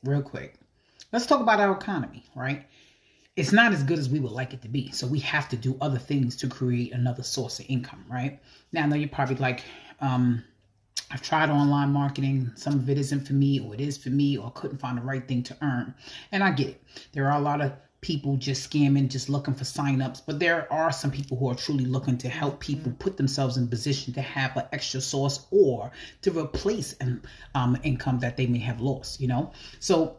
real quick. Let's talk about our economy, right? It's not as good as we would like it to be. So we have to do other things to create another source of income, right? Now, I know you're probably like, I've tried online marketing. Some of it isn't for me, or it is for me, or couldn't find the right thing to earn. And I get it. There are a lot of people just scamming, just looking for signups, but there are some people who are truly looking to help people put themselves in a position to have an extra source or to replace an income that they may have lost, you know? So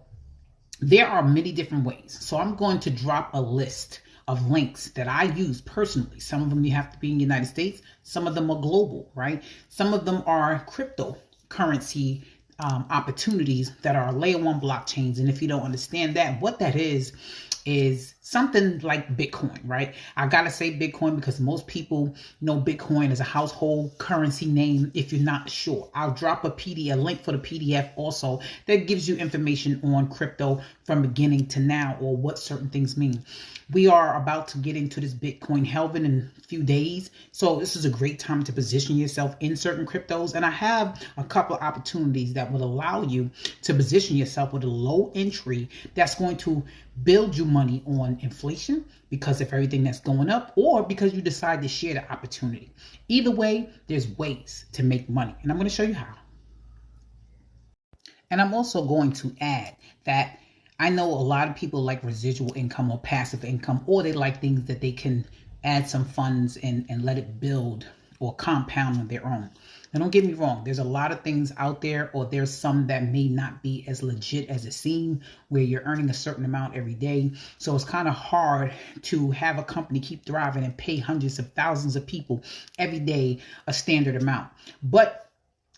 there are many different ways. So I'm going to drop a list of links that I use personally. Some of them you have to be in the United States. Some of them are global, right? Some of them are cryptocurrency opportunities that are layer one blockchains. And if you don't understand that, what that is something like Bitcoin, right? I gotta say Bitcoin because most people know Bitcoin as a household currency name. If you're not sure, I'll drop a link for the PDF also that gives you information on crypto from beginning to now, or what certain things mean. We are about to get into this Bitcoin halving in a few days. So this is a great time to position yourself in certain cryptos. And I have a couple of opportunities that will allow you to position yourself with a low entry that's going to build you money on inflation because of everything that's going up, or because you decide to share the opportunity. Either way, there's ways to make money. And I'm going to show you how. And I'm also going to add that I know a lot of people like residual income or passive income, or they like things that they can add some funds and let it build or compound on their own. Now, don't get me wrong. There's a lot of things out there, or there's some that may not be as legit as it seems, where you're earning a certain amount every day. So it's kind of hard to have a company keep thriving and pay hundreds of thousands of people every day a standard amount. But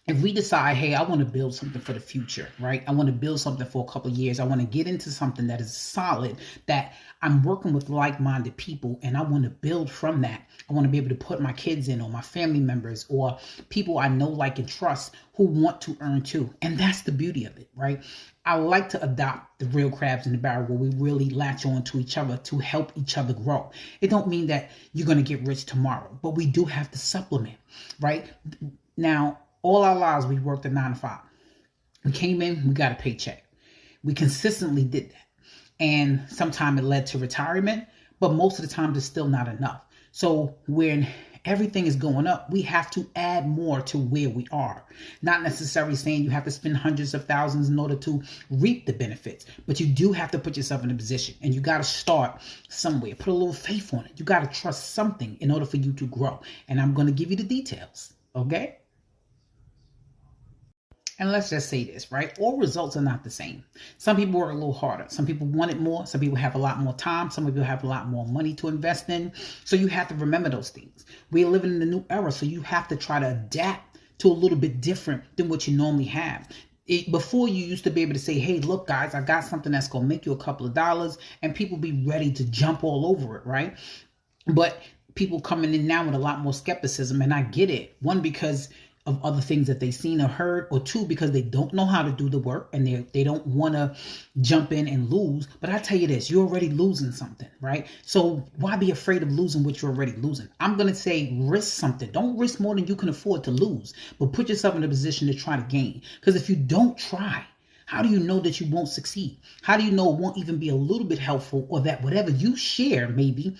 if we decide, hey, I want to build something for the future, right? I want to build something for a couple of years. I want to get into something that is solid, that I'm working with like-minded people, and I want to build from that. I want to be able to put my kids in, or my family members, or people I know, like, and trust who want to earn too. And that's the beauty of it, right? I like to adopt the real crabs in the barrel, where we really latch on to each other to help each other grow. It don't mean that you're going to get rich tomorrow, but we do have to supplement, right? Now, all our lives, we worked a 9 to 5. We came in, we got a paycheck. We consistently did that. And sometimes it led to retirement, but most of the time it's still not enough. So when everything is going up, we have to add more to where we are. Not necessarily saying you have to spend hundreds of thousands in order to reap the benefits, but you do have to put yourself in a position, and you got to start somewhere. Put a little faith on it. You got to trust something in order for you to grow. And I'm going to give you the details, okay? And let's just say this, right? All results are not the same. Some people work a little harder. Some people want it more. Some people have a lot more time. Some people have a lot more money to invest in. So you have to remember those things. We're living in a new era, so you have to try to adapt to a little bit different than what you normally have. Before, you used to be able to say, hey, look, guys, I got something that's going to make you a couple of dollars, and people be ready to jump all over it, right? But people coming in now with a lot more skepticism, and I get it. One, because of other things that they've seen or heard, or two, because they don't know how to do the work, and they don't want to jump in and lose. But I tell you this, you're already losing something, right? So why be afraid of losing what you're already losing? I'm going to say risk something. Don't risk more than you can afford to lose, but put yourself in a position to try to gain. Because if you don't try, how do you know that you won't succeed? How do you know it won't even be a little bit helpful, or that whatever you share maybe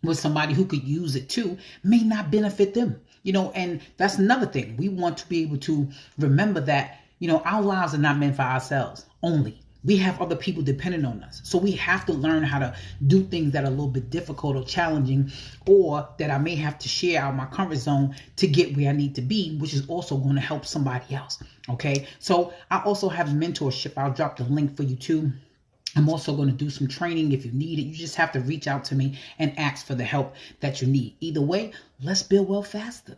with somebody who could use it too may not benefit them? You know, and that's another thing. We want to be able to remember that, you know, our lives are not meant for ourselves only. We have other people depending on us. So we have to learn how to do things that are a little bit difficult or challenging, or that I may have to share out of my comfort zone to get where I need to be, which is also going to help somebody else. Okay. So I also have mentorship. I'll drop the link for you too. I'm also going to do some training if you need it. You just have to reach out to me and ask for the help that you need. Either way, let's build wealth faster.